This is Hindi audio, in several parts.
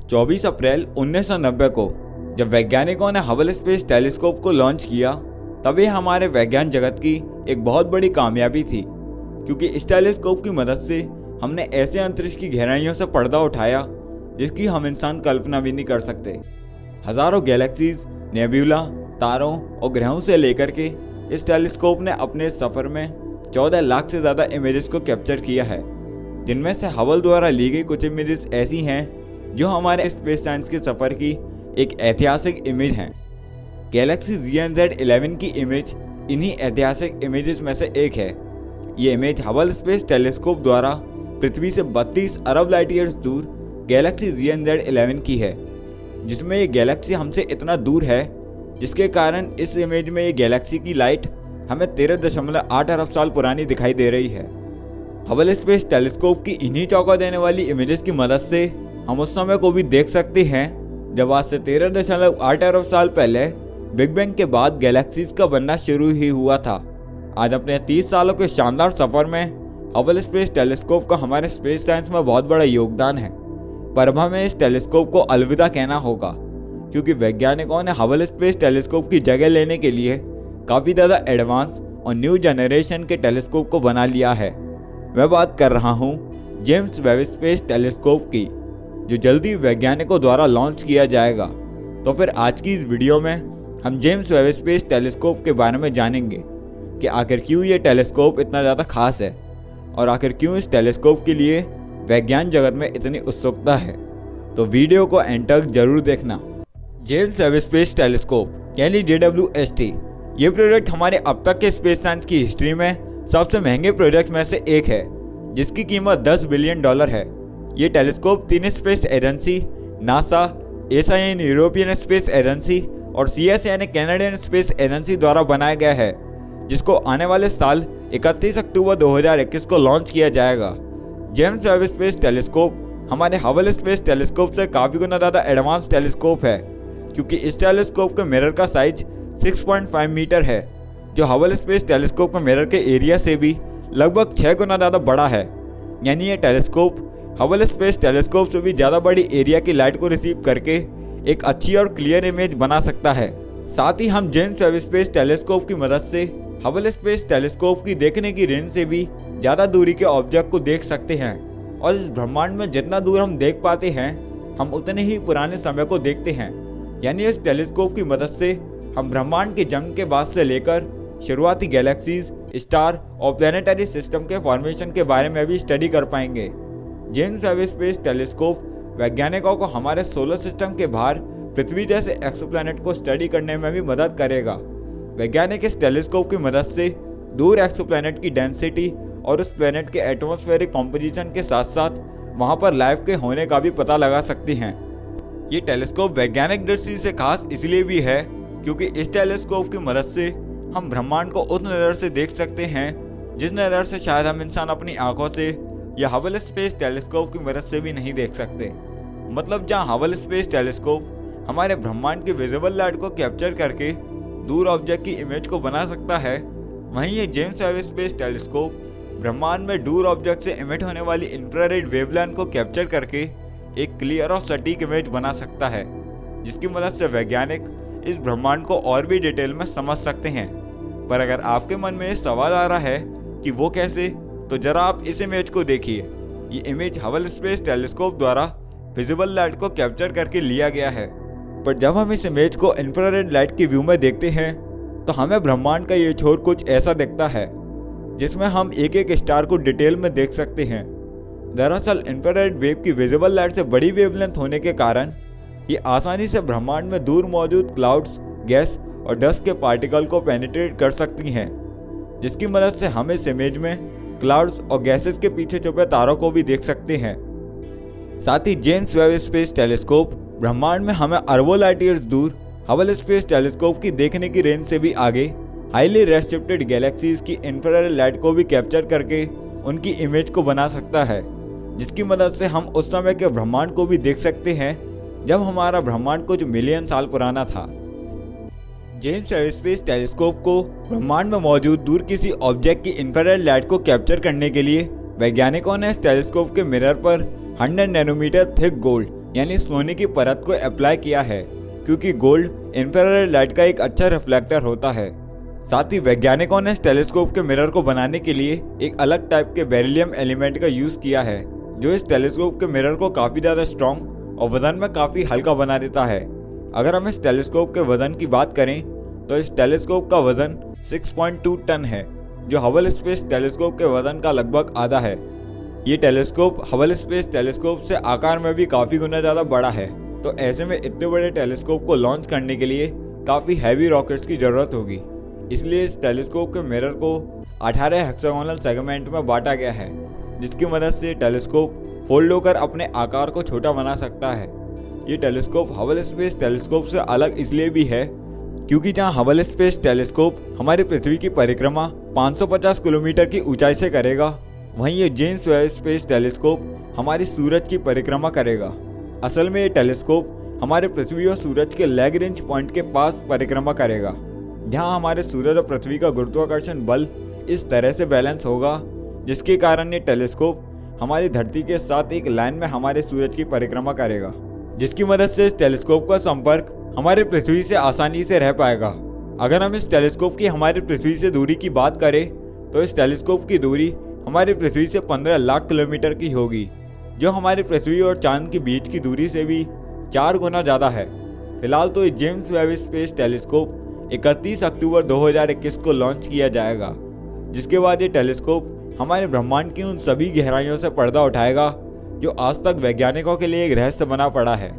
24 अप्रैल 1990 को जब वैज्ञानिकों ने हबल स्पेस टेलीस्कोप को लॉन्च किया तब ये हमारे वैज्ञान जगत की एक बहुत बड़ी कामयाबी थी, क्योंकि इस टेलीस्कोप की मदद से हमने ऐसे अंतरिक्ष की गहराइयों से पर्दा उठाया जिसकी हम इंसान कल्पना भी नहीं कर सकते। हजारों गैलेक्सीज, नेब्यूला, तारों और ग्रहों से लेकर के इस टेलीस्कोप ने अपने सफ़र में 14 लाख से ज़्यादा इमेजेस को कैप्चर किया है, जिनमें से हबल द्वारा ली गई कुछ इमेजेस ऐसी हैं जो हमारे स्पेस साइंस के सफ़र की एक ऐतिहासिक इमेज हैं। गैलेक्सी GNZ11 की इमेज इन्हीं ऐतिहासिक इमेजेस में से एक है। ये इमेज हबल स्पेस टेलीस्कोप द्वारा पृथ्वी से 32 अरब लाइट ईयर्स दूर गैलेक्सी GNZ11 की है, जिसमें ये गैलेक्सी हमसे इतना दूर है जिसके कारण इस इमेज में ये गैलेक्सी की लाइट हमें 13.8 अरब साल पुरानी दिखाई दे रही है। हबल स्पेस टेलीस्कोप की इन्हीं चौंका देने वाली इमेजेस की मदद से हम उस समय को भी देख सकते हैं जब आज से 13.8 अरब साल पहले बिग बैंग के बाद गैलेक्सीज का बनना शुरू ही हुआ था। आज अपने 30 सालों के शानदार सफर में हबल स्पेस टेलीस्कोप का हमारे स्पेस साइंस में बहुत बड़ा योगदान है, पर अब हमें इस टेलीस्कोप को अलविदा कहना होगा, क्योंकि वैज्ञानिकों ने हबल स्पेस टेलीस्कोप की जगह लेने के लिए काफ़ी ज़्यादा एडवांस और न्यू जनरेशन के टेलीस्कोप को बना लिया है। मैं बात कर रहा हूँ जेम्स वेब स्पेस टेलीस्कोप की, जो जल्दी वैज्ञानिकों द्वारा लॉन्च किया जाएगा। तो फिर आज की इस वीडियो में हम जेम्स वेब स्पेस टेलीस्कोप के बारे में जानेंगे कि आखिर क्यों ये टेलीस्कोप इतना ज़्यादा खास है और आखिर क्यों इस टेलीस्कोप के लिए वैज्ञान जगत में इतनी उत्सुकता है। तो वीडियो को एंड तक जरूर देखना। जेम्स वेब स्पेस टेलीस्कोप यानी JWST, ये प्रोजेक्ट हमारे अब तक के स्पेस साइंस की हिस्ट्री में सबसे महंगे प्रोजेक्ट में से एक है, जिसकी कीमत $10 बिलियन है। ये telescope 3 space agency NASA, ESA यानी यूरोपियन स्पेस एजेंसी और CS यानी कैनेडियन स्पेस एजेंसी द्वारा बनाया गया है, जिसको आने वाले साल 31 अक्टूबर 2021 को लॉन्च किया जाएगा। जेम्स वेब स्पेस टेलीस्कोप हमारे हबल स्पेस टेलीस्कोप से काफ़ी गुना ज़्यादा एडवांस टेलीस्कोप है, क्योंकि इस टेलीस्कोप के मिरर का साइज 6.5 मीटर है, जो हबल स्पेस टेलीस्कोप के मिरर के एरिया से भी लगभग 6 गुना ज़्यादा बड़ा है। यानी ये टेलीस्कोप हबल स्पेस टेलीस्कोप से भी ज़्यादा बड़ी एरिया की लाइट को रिसीव करके एक अच्छी और क्लियर इमेज बना सकता है। साथ ही हम जेम्स वेब स्पेस टेलीस्कोप की मदद से हबल स्पेस टेलीस्कोप की देखने की रेंज से भी ज़्यादा दूरी के ऑब्जेक्ट को देख सकते हैं, और इस ब्रह्मांड में जितना दूर हम देख पाते हैं हम उतने ही पुराने समय को देखते हैं। यानी इस टेलीस्कोप की मदद से हम ब्रह्मांड के जन्म के बाद से लेकर शुरुआती गैलेक्सीज, स्टार और प्लैनेटरी सिस्टम के फॉर्मेशन के बारे में भी स्टडी कर पाएंगे। जेम्स वेब स्पेस टेलीस्कोप वैज्ञानिकों को हमारे सोलर सिस्टम के बाहर पृथ्वी जैसे एक्सोप्लैनेट को स्टडी करने में भी मदद करेगा। वैज्ञानिक इस टेलीस्कोप की मदद से दूर एक्सोप्लैनेट की डेंसिटी और उस प्लैनेट के एटमॉस्फेरिक कॉम्पोजिशन के साथ साथ वहां पर लाइफ के होने का भी पता लगा सकते हैं। ये टेलीस्कोप वैज्ञानिक दृष्टि से खास इसलिए भी है क्योंकि इस टेलीस्कोप की मदद से हम ब्रह्मांड को उस नज़र से देख सकते हैं जिस नज़र से शायद हम इंसान अपनी आंखों से या हबल स्पेस टेलीस्कोप की मदद से भी नहीं देख सकते। मतलब जहां हबल स्पेस टेलीस्कोप हमारे ब्रह्मांड की विजिबल लाइट को कैप्चर करके दूर ऑब्जेक्ट की इमेज को बना सकता है, वहीं ये जेम्स वेब स्पेस टेलीस्कोप ब्रह्मांड में दूर ऑब्जेक्ट से इमिट होने वाली इंफ्रारेड वेवलेंथ को कैप्चर करके एक क्लियर और सटीक इमेज बना सकता है, जिसकी मदद से वैज्ञानिक इस ब्रह्मांड को और भी डिटेल में समझ सकते हैं। पर अगर आपके मन में ये सवाल आ रहा है कि वो कैसे, तो जरा आप इस इमेज को देखिए। ये इमेज हबल स्पेस टेलीस्कोप द्वारा विजिबल लाइट को कैप्चर करके लिया गया है, पर जब हम इस इमेज को इंफ्रारेड लाइट की व्यू में देखते हैं तो हमें ब्रह्मांड का ये छोर कुछ ऐसा दिखता है, जिसमें हम एक एक स्टार को डिटेल में देख सकते हैं। दरअसल इंफ्रारेड वेव की विजिबल लाइट से बड़ी वेवलेंथ होने के कारण ये आसानी से ब्रह्मांड में दूर मौजूद क्लाउड्स, गैस और डस्ट के पार्टिकल को पेनिट्रेट कर सकती हैं, जिसकी मदद से हम इस इमेज में क्लाउड्स और गैसेस के पीछे छुपे तारों को भी देख सकते हैं। साथ ही जेम्स वेब स्पेस टेलीस्कोप ब्रह्मांड में हमें अरबों लाइट ईयर्स दूर हबल स्पेस टेलीस्कोप की देखने की रेंज से भी आगे हाईली रेस्ट्रिक्टेड गैलेक्सीज की इंफ्रारेड लाइट को भी कैप्चर करके उनकी इमेज को बना सकता है, जिसकी मदद से हम उस समय के ब्रह्मांड को भी देख सकते हैं जब हमारा ब्रह्मांड कुछ मिलियन साल पुराना था। जेम्स वेब स्पेस टेलीस्कोप को ब्रह्मांड में मौजूद दूर किसी ऑब्जेक्ट की इंफ्रारेड लाइट को कैप्चर करने के लिए वैज्ञानिकों ने इस टेलीस्कोप के मिरर पर 100 नैनोमीटर थिक गोल्ड यानी सोने की परत को अप्लाई किया है, क्योंकि गोल्ड इंफ्रारेड लाइट का एक अच्छा रिफ्लेक्टर होता है। साथ ही वैज्ञानिकों ने इस टेलीस्कोप के मिरर को बनाने के लिए एक अलग टाइप के बेरिलियम एलिमेंट का यूज़ किया है, जो इस टेलीस्कोप के मिरर को काफ़ी ज़्यादा स्ट्रॉन्ग और वजन में काफ़ी हल्का बना देता है। अगर हम इस टेलीस्कोप के वजन की बात करें तो इस टेलीस्कोप का वजन 6.2 टन है, जो हबल स्पेस टेलीस्कोप के वजन का लगभग आधा है। ये टेलीस्कोप हबल स्पेस टेलीस्कोप से आकार में भी काफ़ी गुना ज़्यादा बड़ा है, तो ऐसे में इतने बड़े टेलीस्कोप को लॉन्च करने के लिए काफ़ी हैवी रॉकेट्स की ज़रूरत होगी। इसलिए इस टेलीस्कोप के मिरर को 18 हेक्सागोनल सेगमेंट में बांटा गया है, जिसकी मदद से टेलीस्कोप फोल्ड होकर अपने आकार को छोटा बना सकता है। ये टेलीस्कोप हबल स्पेस टेलीस्कोप से अलग इसलिए भी है क्योंकि जहां हबल स्पेस टेलीस्कोप हमारी पृथ्वी की परिक्रमा 550 किलोमीटर की ऊंचाई से करेगा, वहीं ये जेम्स वेब स्पेस टेलीस्कोप हमारी सूरज की परिक्रमा करेगा। असल में ये टेलीस्कोप हमारे पृथ्वी और सूरज के लैग्रेंज पॉइंट के पास परिक्रमा करेगा, जहां हमारे सूरज और पृथ्वी का गुरुत्वाकर्षण बल इस तरह से बैलेंस होगा, जिसके कारण ये टेलीस्कोप हमारी धरती के साथ एक लाइन में हमारे सूरज की परिक्रमा करेगा, जिसकी मदद से इस टेलीस्कोप का संपर्क हमारे पृथ्वी से आसानी से रह पाएगा। अगर हम इस टेलीस्कोप की हमारी पृथ्वी से दूरी की बात करें तो इस टेलीस्कोप की दूरी हमारी पृथ्वी से 15 लाख किलोमीटर की होगी, जो हमारी पृथ्वी और चांद के बीच की दूरी से भी 4 गुना ज़्यादा है। फिलहाल तो जेम्स वेब स्पेस टेलीस्कोप 31 अक्टूबर 2021 को लॉन्च किया जाएगा, जिसके बाद ये टेलीस्कोप हमारे ब्रह्मांड की उन सभी गहराइयों से पर्दा उठाएगा जो आज तक वैज्ञानिकों के लिए एक रहस्य बना पड़ा है।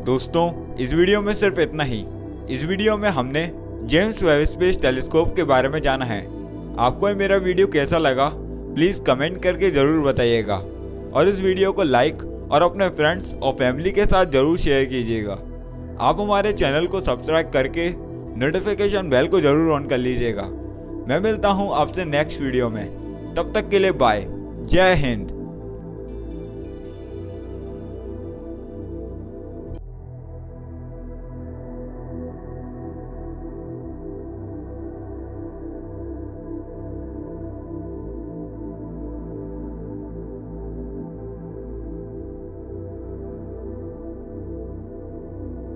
दोस्तों, इस वीडियो में सिर्फ इतना ही। इस वीडियो में हमने जेम्स वेब स्पेस टेलीस्कोप के बारे में जाना है। आपको मेरा वीडियो कैसा लगा प्लीज़ कमेंट करके ज़रूर बताइएगा, और इस वीडियो को लाइक और अपने फ्रेंड्स और फैमिली के साथ ज़रूर शेयर कीजिएगा। आप हमारे चैनल को सब्सक्राइब करके नोटिफिकेशन बेल को ज़रूर ऑन कर लीजिएगा। मैं मिलता हूँ आपसे नेक्स्ट वीडियो में, तब तक के लिए बाय। जय हिंद।